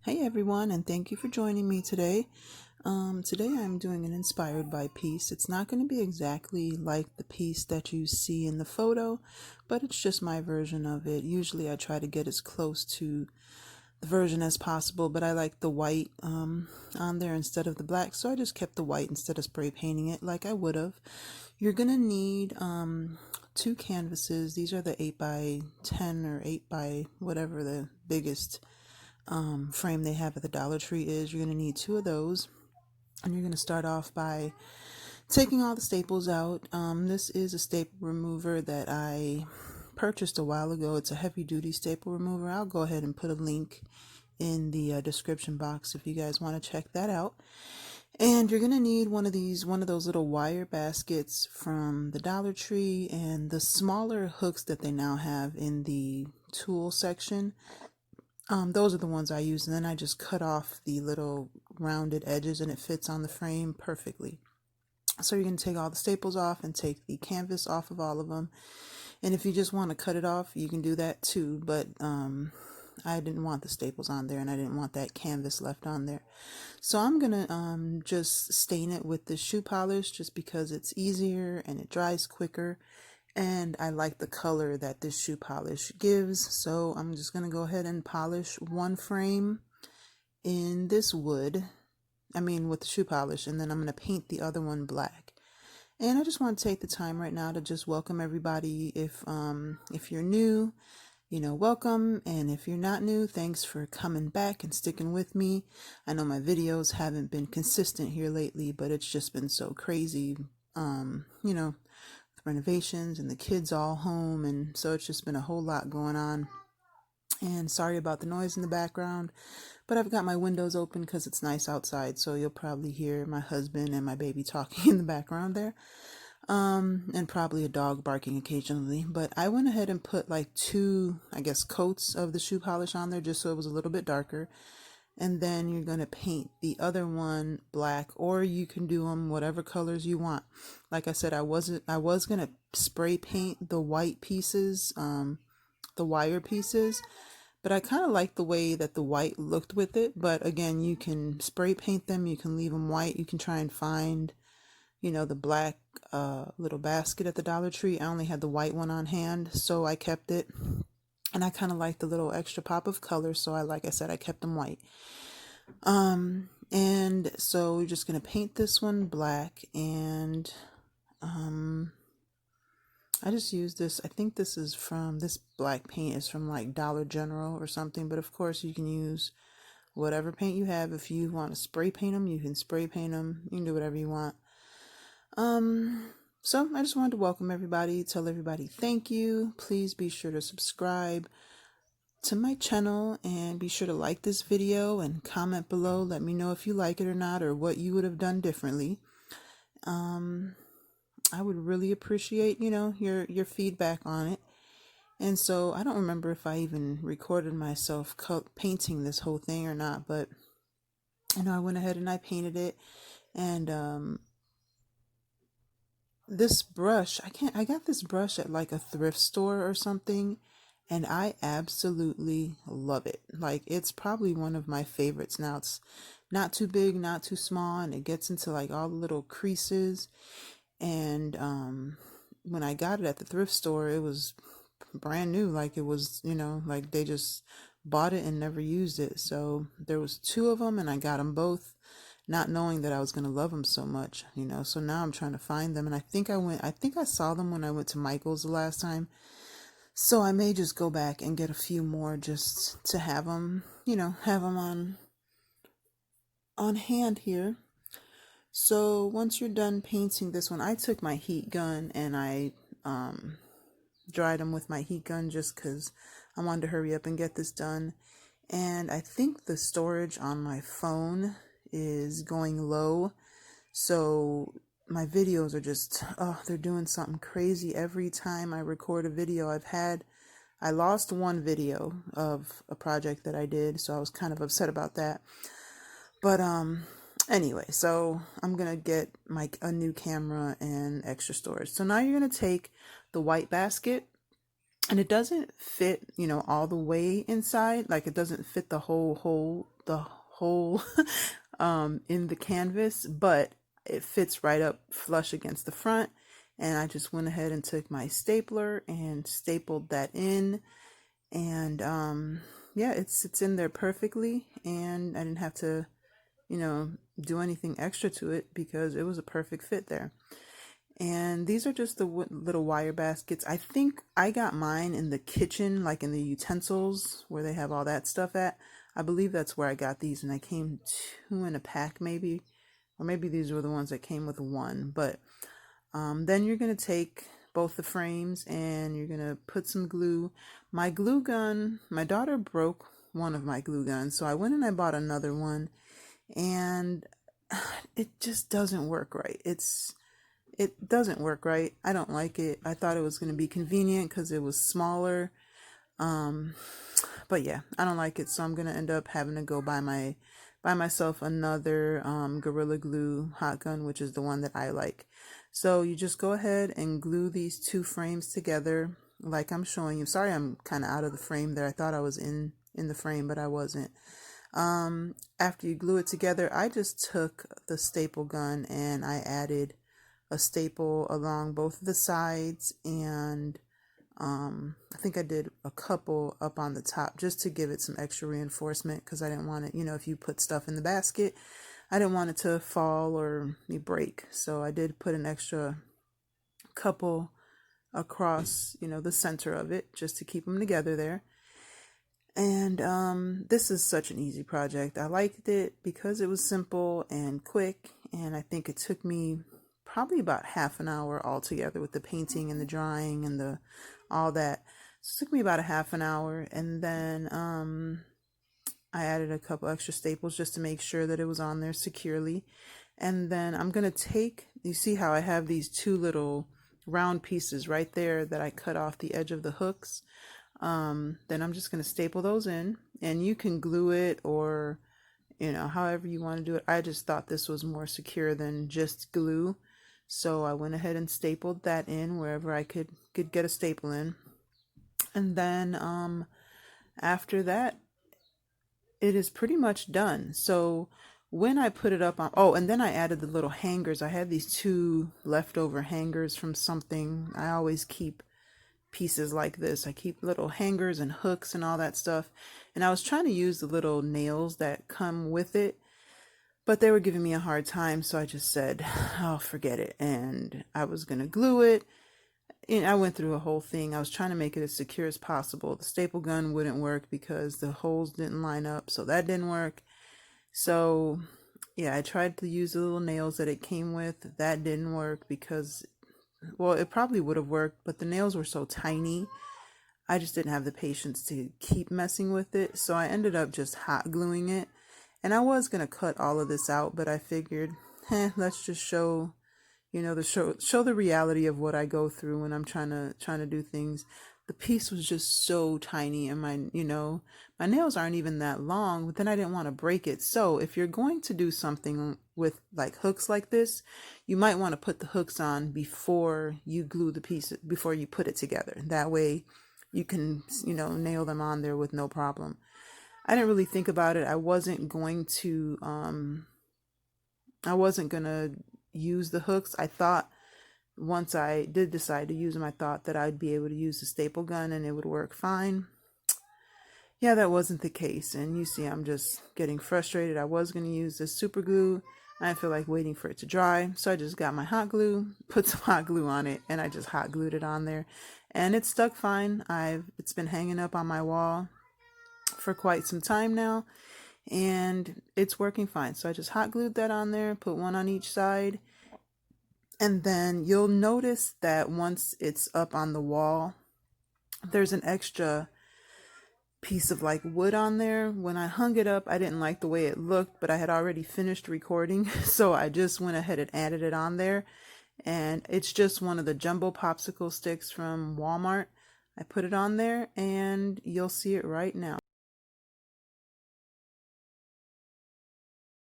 Hey everyone, and thank you for joining me today. Today I'm doing an inspired by piece. It's not going to be exactly like the piece that you see in the photo, but it's just my version of it. Usually I try to get as close to the version as possible, but I like the white on there instead of the black, so I just kept the white instead of spray painting it like I would have. You're going to need two canvases. These are the 8 by 10 or 8 by whatever the biggest frame they have at the Dollar Tree is. You're going to need two of those, and you're going to start off by taking all the staples out. This is a staple remover that I purchased a while ago. It's a heavy duty staple remover. I'll go ahead and put a link in the description box if you guys want to check that out. And you're going to need one of those little wire baskets from the Dollar Tree, and the smaller hooks that they now have in the tool section. Those are the ones I use, and then I just cut off the little rounded edges and it fits on the frame perfectly. So you're going to take all the staples off and take the canvas off of all of them. And if you just want to cut it off, you can do that too, but I didn't want the staples on there and I didn't want that canvas left on there. So I'm going to just stain it with the shoe polish just because it's easier and it dries quicker. And I like the color that this shoe polish gives, so I'm just going to go ahead and polish one frame in this wood, with the shoe polish, and then I'm going to paint the other one black. And I just want to take the time right now to just welcome everybody. If you're new, welcome, and if you're not new, thanks for coming back and sticking with me. I know my videos haven't been consistent here lately, but it's just been so crazy, renovations and the kids all home, and so it's just been a whole lot going on. And sorry about the noise in the background, but I've got my windows open because it's nice outside, so you'll probably hear my husband and my baby talking in the background there, and probably a dog barking occasionally. But I went ahead and put like two, coats of the shoe polish on there just so it was a little bit darker. And then you're going to paint the other one black, or you can do them whatever colors you want. Like I said, I was going to spray paint the white pieces, the wire pieces, but I kind of like the way that the white looked with it. But again, you can spray paint them, you can leave them white, you can try and find, the black little basket at the Dollar Tree. I only had the white one on hand, so I kept it. And I kind of like the little extra pop of color, so like I said, I kept them white. And so we're just gonna paint this one black, and I just use this. I think this black paint is from like Dollar General or something, but of course you can use whatever paint you have. If you want to spray paint them, you can spray paint them. You can do whatever you want. So I just wanted to welcome everybody, tell everybody thank you. Please be sure to subscribe to my channel and be sure to like this video and comment below. Let me know if you like it or not, or what you would have done differently. I would really appreciate, your feedback on it. And so I don't remember if I even recorded myself painting this whole thing or not, but I went ahead and I painted it. And this brush, I got this brush at like a thrift store or something, and I absolutely love it. Like, it's probably one of my favorites now. It's not too big, not too small, and it gets into like all the little creases. And when I got it at the thrift store, it was brand new. Like, it was, like they just bought it and never used it. So there was two of them, and I got them both, not knowing that I was going to love them so much, so now I'm trying to find them. And I think I saw them when I went to Michael's the last time. So I may just go back and get a few more just to have them, have them on hand here. So once you're done painting this one, I took my heat gun and I dried them with my heat gun just because I wanted to hurry up and get this done. And I think the storage on my phone is going low, so my videos are just, they're doing something crazy every time I record a video. I lost one video of a project that I did, so I was kind of upset about that. But anyway, so I'm gonna get a new camera and extra storage. So now you're gonna take the white basket, And it doesn't fit, all the way inside. Like it doesn't fit the whole hole, the hole in the canvas, but it fits right up flush against the front. And I just went ahead and took my stapler and stapled that in. And yeah, it sits in there perfectly. And I didn't have to, do anything extra to it because it was a perfect fit there. And these are just the little wire baskets. I think I got mine in the kitchen, like in the utensils where they have all that stuff at. I believe that's where I got these, and I came 2 in a pack maybe. Or maybe these were the ones that came with 1. But then you're going to take both the frames and you're going to put some glue. My glue gun, my daughter broke one of my glue guns, so I went and I bought another one. And it just doesn't work right. It doesn't work right. I don't like it. I thought it was going to be convenient because it was smaller. But yeah, I don't like it. So I'm going to end up having to go buy myself another Gorilla Glue hot gun, which is the one that I like. So you just go ahead and glue these 2 frames together like I'm showing you. Sorry, I'm kind of out of the frame there. I thought I was in the frame, but I wasn't. After you glue it together, I just took the staple gun and I added a staple along both of the sides, and I think I did a couple up on the top just to give it some extra reinforcement because I didn't want it, if you put stuff in the basket, I didn't want it to fall or break. So I did put an extra couple across, the center of it just to keep them together there. And this is such an easy project. I liked it because it was simple and quick, and I think it took me probably about half an hour altogether with the painting and the drawing and all that. So it took me about a half an hour, and then I added a couple extra staples just to make sure that it was on there securely. And then I'm going to take, you see how I have these 2 little round pieces right there that I cut off the edge of the hooks. Then I'm just going to staple those in, and you can glue it or, however you want to do it. I just thought this was more secure than just glue. So I went ahead and stapled that in wherever I could get a staple in. And then after that, it is pretty much done. So when I put it up on, and then I added the little hangers. I had these 2 leftover hangers from something. I always keep pieces like this. I keep little hangers and hooks and all that stuff. And I was trying to use the little nails that come with it, but they were giving me a hard time. So I just said, oh, forget it. And I was going to glue it. And I went through a whole thing. I was trying to make it as secure as possible. The staple gun wouldn't work because the holes didn't line up. So that didn't work. So yeah, I tried to use the little nails that it came with. That didn't work because, well, it probably would have worked, but the nails were so tiny. I just didn't have the patience to keep messing with it. So I ended up just hot gluing it. And I was going to cut all of this out, but I figured, let's just show, show the reality of what I go through when I'm trying to do things. The piece was just so tiny, and my nails aren't even that long, but then I didn't want to break it. So if you're going to do something with like hooks like this, you might want to put the hooks on before you glue the piece, before you put it together. That way you can, nail them on there with no problem. I didn't really think about it. I wasn't going to use the hooks. I thought once I did decide to use them, I thought that I'd be able to use the staple gun and it would work fine. Yeah, that wasn't the case. And you see, I'm just getting frustrated. I was going to use this super glue. I didn't feel like waiting for it to dry. So I just got my hot glue, put some hot glue on it, and I just hot glued it on there. And it stuck fine. It's been hanging up on my wall for quite some time now, and it's working fine. So I just hot glued that on there, put one on each side. And then you'll notice that once it's up on the wall, there's an extra piece of like wood on there. When I hung it up, I didn't like the way it looked, but I had already finished recording. So I just went ahead and added it on there. And it's just one of the jumbo popsicle sticks from Walmart. I put it on there and you'll see it right now.